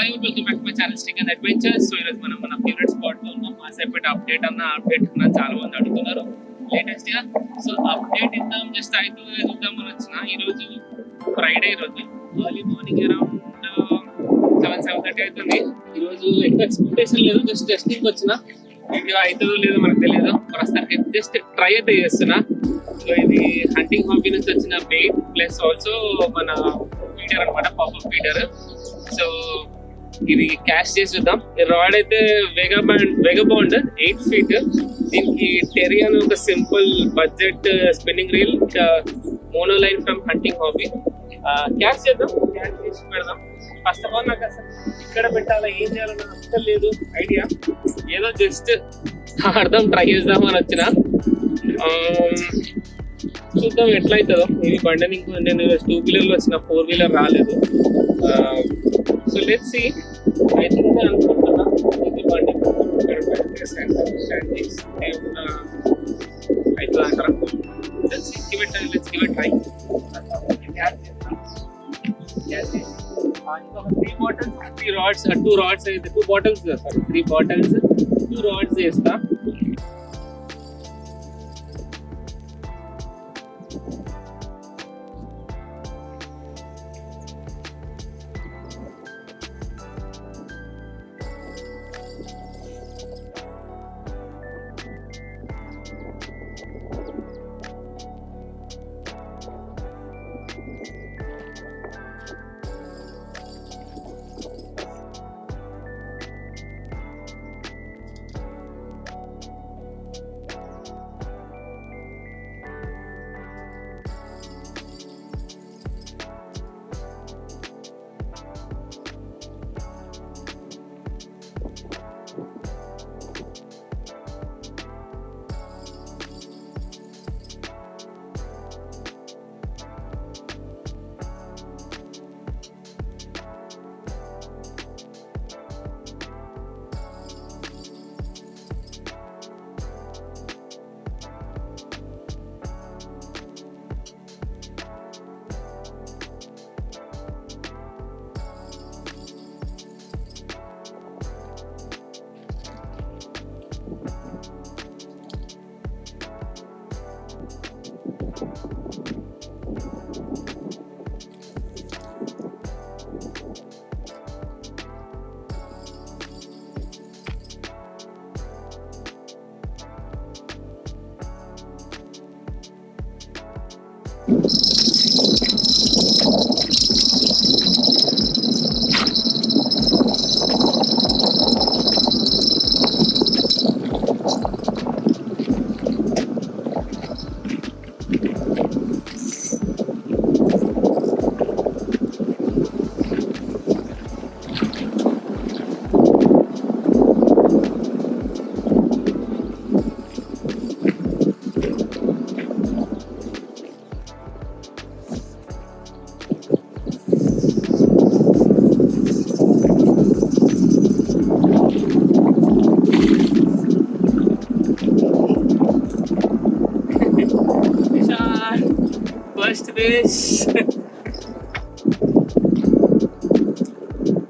High welcome back to my channel stick and adventures. So ఈరోజు మనం మన favourite spot లో ఉన్నాం. మాసేపటి అప్డేట్ అన్న చాలా మంది అడుగుతున్నారు లేటెస్ట్ గా. సో అప్డేట్ ఇద్దాం, జస్ట్ అవుతుంది చూద్దాం అని వచ్చిన. ఈరోజు ఫ్రైడే, ఈరోజు ఎర్లీ మార్నింగ్ అరౌండ్ 7:30 అవుతుంది. ఈరోజు ఎక్కువ ఎక్స్పెక్టేషన్ లేదు, జస్ట్ టెస్టింగ్ వచ్చిన. వీడియో అవుతుందో లేదో మనకు తెలియదు, ప్రస్తుతానికి జస్ట్ ట్రై అయితే చేస్తున్నా. సో ఇది హంటింగ్ హాబీ నుంచి వచ్చిన బెయిట్ ప్లస్ ఆల్సో మన ఫీడర్ అనమాట, పాపప్ ఫీడర్. సో ఇది క్యాష్ చేసి చూద్దాం. ఈ రాడ్ అయితే వెగబాండ్ 8 feet. దీనికి టెరీ అని ఒక simple budget spinning reel, monoline from hunting hobby. Cast చేద్దాం, క్యాష్ చేసి పెడదాం. ఫస్ట్ ఆఫ్ ఆల్ నాకు అసలు ఇక్కడ పెట్టాలా, ఏం చేయాలన్న అసలు లేదు ఐడియా. ఏదో జస్ట్ ఆడదాం, ట్రై చేద్దాం అని వచ్చిన. చూద్దాం ఎట్లా అవుతుందో. ఇది బండి నేను 2-wheeler వచ్చిన, 4-wheeler రాలేదు. So let's see. అయితే అనుకుంటున్నా ఇది బండి అవుతుంది అంటారా. Let's give it try. ఇంకొక 3 rods, 2 rods అయితే 2 bottles, సారీ 3 bottles, 2 rods వేస్తా.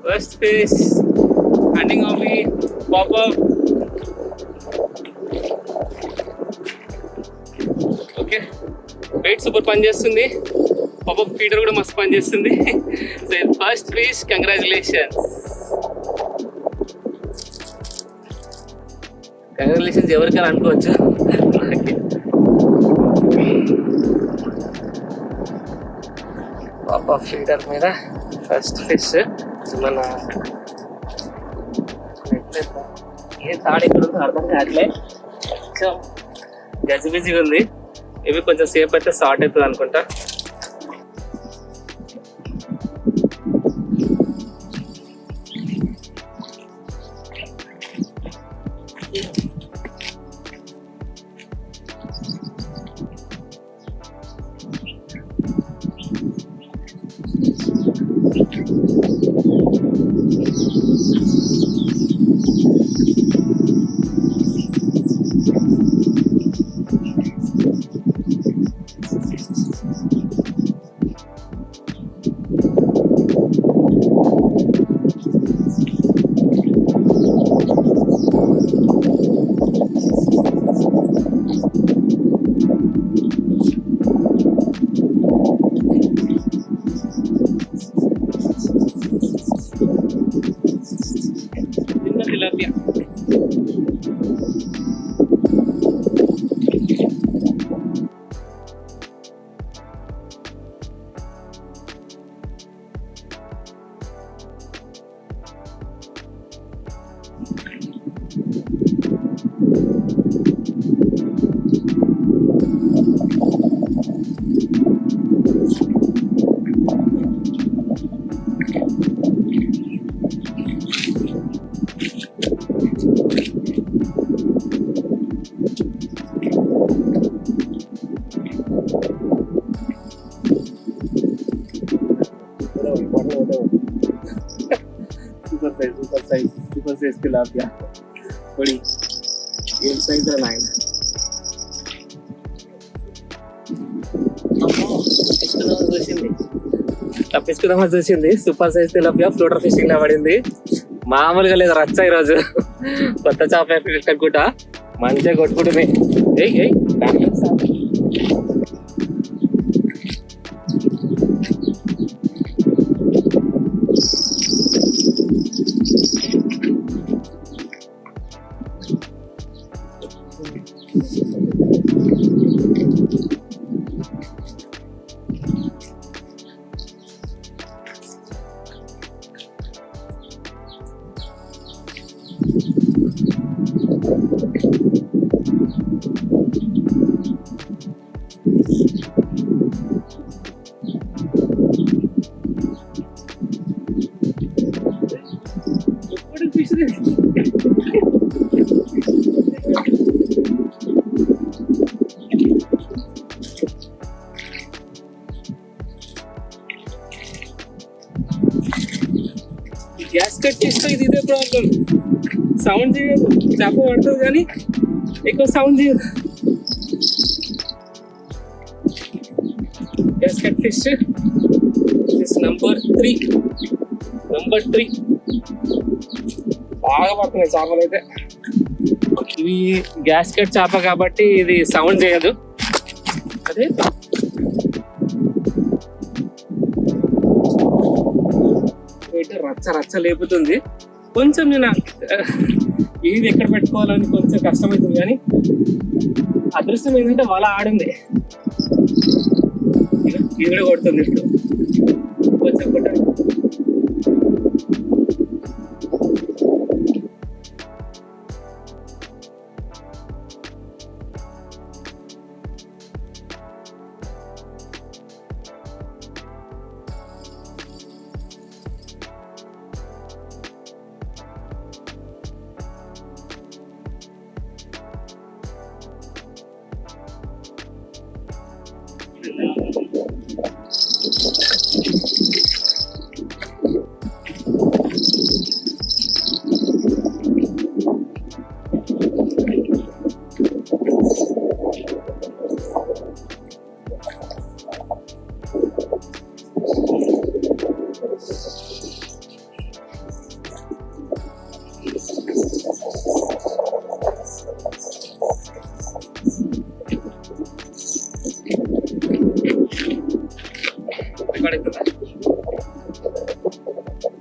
First fish, hunting hobby, pop up. Okay, wait super పని చేస్తుంది, పాపప్ ఫీడర్ కూడా మస్తు పని చేస్తుంది. So first fish, congratulations. ఎవరికైనా అనుకోవచ్చు. పాపప్ ఫీడర్ మీద ఫస్ట్ ఫిష్. మన ఏ తాడు ఇక్కడ ఉందో అర్థం కావట్లే, కొంచెం గజిబిజిగా ఉంది. ఇవి కొంచెం సేపు అయితే స్టార్ట్ అవుతుంది అనుకుంటా. సూపర్ సైజ్ తిలాపియా పొడి ఏం సైజ్ రా నాయన. తప్పించుకుందామని చూసింది. Super size tilapia floater fishing లా పడింది. మామూలుగా లేదు రచ్చ ఈరోజు. కొత్త చేప అనుకుంటా మంచిగా కొట్టుకుంటుంది. గ్యాస్ కట్ చేస్తే ఇదే ప్రాబ్లం. సౌండ్ చేయదు, చేప పడుతుంది కానీ ఎక్కువ సౌండ్ చేయదు. గ్యాస్ కట్ ఫిష్ నంబర్ 3 బాగా పడుతున్నాయి చేపలు అయితే. ఇవి గ్యాస్ కట్ చేప కాబట్టి ఇది సౌండ్ చేయదు. అదే రచ్చ లేపుతుంది. కొంచెం నేను ఇది ఎక్కడ పెట్టుకోవాలని కొంచెం కష్టమవుతుంది కానీ అదృష్టం ఏంటంటే వల ఆడింది. ఇది కూడా కొడుతుంది ఇప్పుడు కొంచెం కొట్టాలి.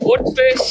Fourth fish.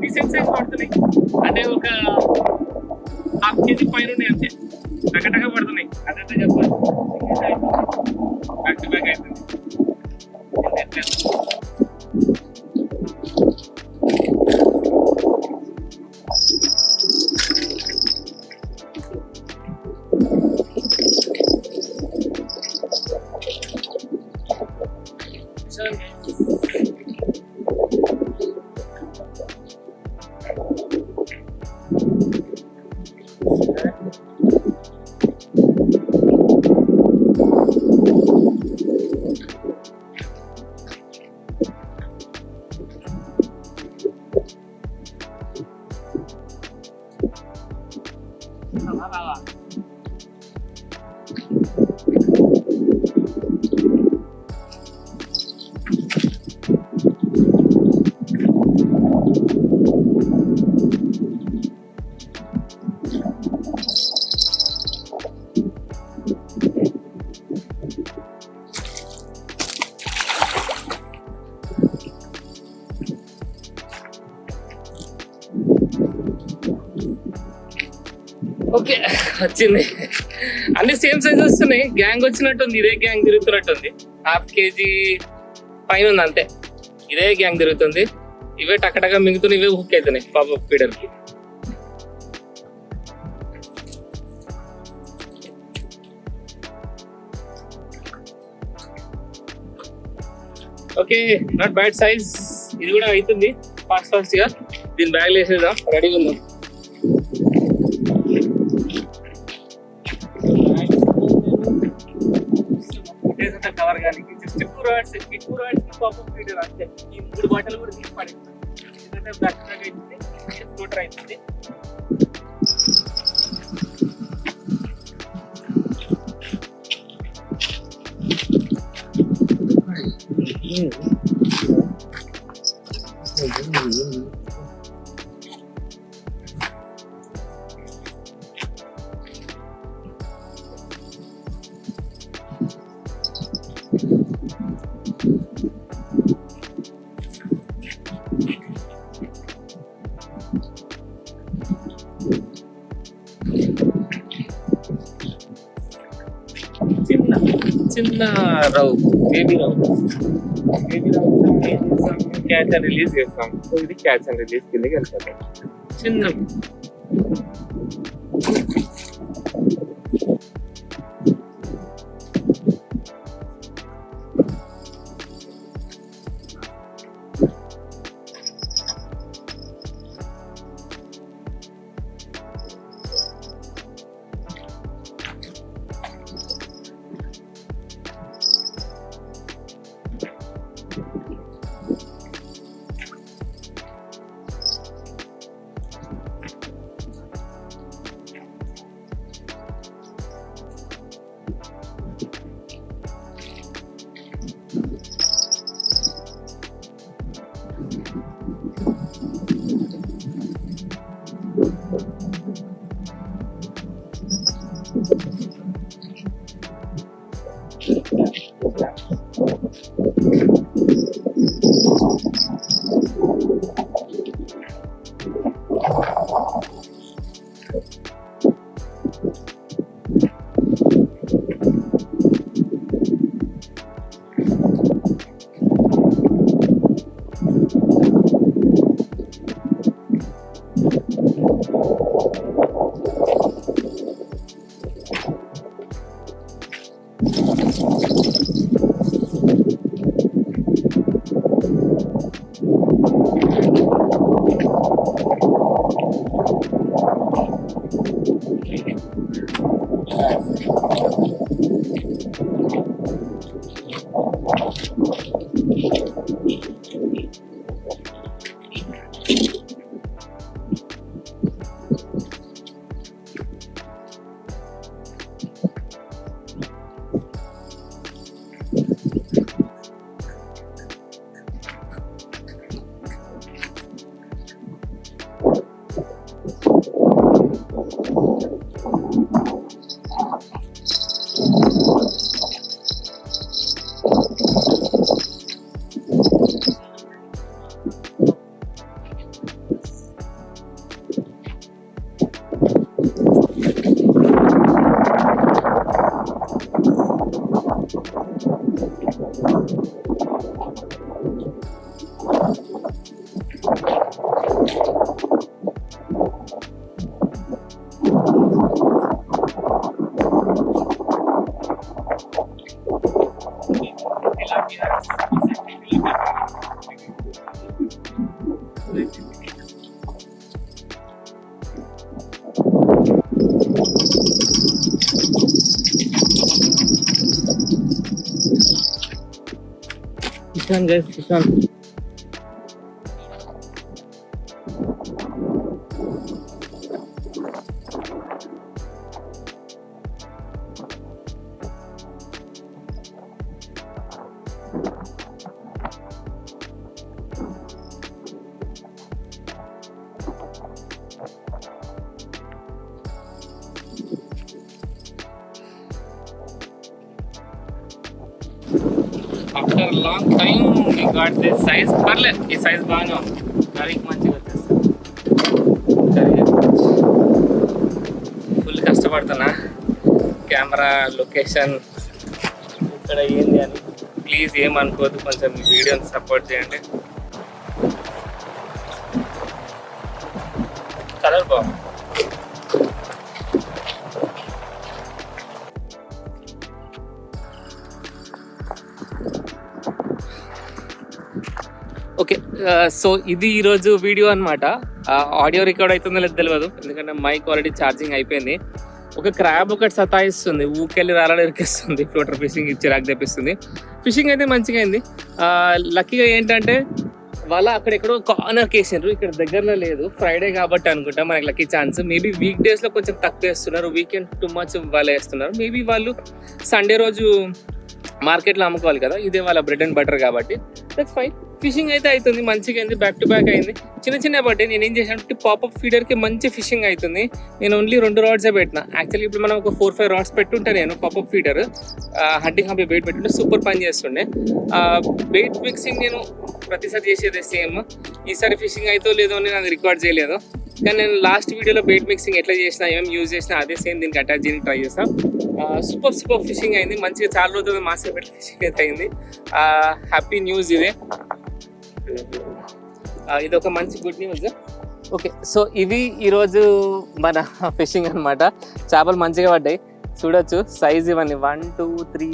రీసెంట్ సైజ్ పడుతున్నాయి అంటే ఒక హాఫ్ కేజీ పైన ఉన్నాయి అంతే, టకటక పడుతున్నాయి. అదంతా చెప్పాలి, బ్యాక్ టు బ్యాక్ అవుతుంది. ఓకే వచ్చింది, అన్ని సేమ్ సైజ్ వస్తున్నాయి. గ్యాంగ్ వచ్చినట్టుంది, ఇదే గ్యాంగ్ తిరుగుతున్నట్టుంది. హాఫ్ కేజీ పైన ఉంది అంతే, ఇదే గ్యాంగ్ తిరుగుతుంది. ఇవే టకటగా మింగుతున్నాయి, ఇవే హుక్ అవుతున్నాయి పాపప్ ఫీడర్ కి. Okay, not bad size. ఇది కూడా అవుతుంది ఫాస్ట్ గా. దీని బ్యాగ్ వేసేద్దాం, రెడీగా ఉందాం. కవర్ కానీ జస్ట్ 2 రాడ్స్ కి పాపప్ ఫీడర్ అంతే. ఈ 3 బాటిల్ కూడా తీసి పడేస్తాం, ఎందుకంటే బ్యాక్ బ్యాగ్ అవుతుంది, స్కూటర్ అవుతుంది. చిన్న rohu, baby rohu catch and release చేస్తాం. సో ఇది క్యాచ్ అండ్ రిలీజ్ కిందకి వెళ్తాం. చిన్న Kishan guys, Kishan. After a long time we got this size. పర్లే ఈ సైజ్ బాగానే ఉంది. కర్రీకి మంచిగా వచ్చేస్తుంది. కర్రీ ఫుల్ కష్టపడుతున్నా కెమెరా లొకేషన్ ఇక్కడ ఏంది అని. ప్లీజ్ ఏమనుకోవద్దు, కొంచెం వీడియోని సపోర్ట్ చేయండి. కలర్ బాగుంది. ఓకే, సో ఇది ఈరోజు వీడియో అనమాట. ఆడియో రికార్డ్ అవుతుందో లేదో తెలియదు, ఎందుకంటే మైక్ ఆల్రెడీ ఛార్జింగ్ అయిపోయింది. ఒక క్రాబ్ ఒకటి సతాయిస్తుంది, ఊకెళ్ళి రాళ్ళని ఇరికిస్తుంది, ఫ్లోటర్ ఫిషింగ్ ఇచ్చి రాక్ తెప్పిస్తుంది. ఫిషింగ్ అయితే మంచిగా అయింది. లక్కీగా ఏంటంటే వాళ్ళ అక్కడెక్కడో కార్నర్ కేసిండ్రు, ఇక్కడ దగ్గరలో లేదు. ఫ్రైడే కాబట్టి అనుకుంటా మనకి లక్కీ ఛాన్స్. మేబీ వీక్ డేస్లో కొంచెం తక్కువ వేస్తున్నారు, వీకెండ్ టూ మచ్ వాళ్ళు వేస్తున్నారు. మేబీ వాళ్ళు సండే రోజు మార్కెట్లో అమ్ముకోవాలి కదా, ఇదే వాళ్ళ బ్రెడ్ అండ్ బటర్ కాబట్టి దట్స్ ఫైన్. ఫిషింగ్ అయితే అవుతుంది, మంచిగా అయింది, బ్యాక్ టు బ్యాక్ అయింది. చిన్న పడ్డాయి. నేను ఏం చేశాను, పాపప్ ఫీడర్కి మంచి ఫిషింగ్ అవుతుంది. నేను ఓన్లీ 2 రాడ్సే పెట్టిన. యాక్చువల్లీ ఇప్పుడు మనం ఒక 4-5 రాడ్స్ పెట్టుంటే నేను పాపప్ ఫీడర్ హంటింగ్ హంపి బెయిట్ పెట్టుంటే సూపర్ పని చేస్తుండే. బెయిట్ మిక్సింగ్ నేను ప్రతిసారి చేసేది సేమ్. ఈసారి ఫిషింగ్ అయితే లేదో అని అది రికార్డ్ చేయలేదు, కానీ నేను లాస్ట్ వీడియోలో బెయిట్ మిక్సింగ్ ఎట్లా చేసినా, ఏం యూజ్ చేసినా అదే సేమ్ దీనికి అటాచ్ చేయడానికి ట్రై చేస్తాను. సూపర్ ఫిషింగ్ అయింది మంచిగా. చాలా రోజులు మాసేపట్టి ఫిషింగ్ అయితే అయింది. హ్యాపీ న్యూస్ ఇదే, ఇది ఒక మంచి గుడ్ న్యూస్. ఓకే, సో ఇవి ఈరోజు మన ఫిషింగ్ అనమాట. చేపలు మంచిగా పడ్డాయి, చూడొచ్చు సైజ్ ఇవన్నీ 1 2 3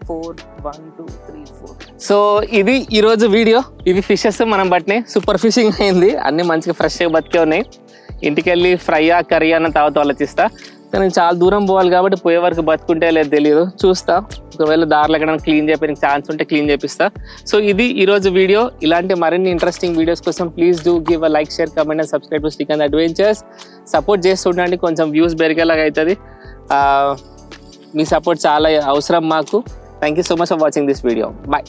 4 1 2 3 4. సో ఇది ఈరోజు వీడియో. ఇవి ఫిషెస్ మనం పట్టినాయి, సూపర్ ఫిషింగ్ అయింది, అన్నీ మంచిగా ఫ్రెష్గా బతికే ఉన్నాయి. ఇంటికి వెళ్ళి ఫ్రైయా కర్రీ అన్న తర్వాత ఆలోచిస్తా. కానీ చాలా దూరం పోవాలి కాబట్టి పోయే వరకు బతుకుంటే లేదు తెలియదు, చూస్తా. ఒకవేళ దారిలో ఎక్కడైనా క్లీన్ చేయడానికి ఛాన్స్ ఉంటే క్లీన్ చేపిస్తా. సో ఇది ఈరోజు వీడియో. ఇలాంటి మరిన్ని ఇంట్రెస్టింగ్ వీడియోస్ కోసం please do give a like, share, comment and subscribe to stick and adventures. Support చేస్తుండండి, కొంచెం వ్యూస్ పెరిగేలాగా అవుతుంది. మీ సపోర్ట్ చాలా అవసరం మాకు. Thank you so much for watching this video. Bye.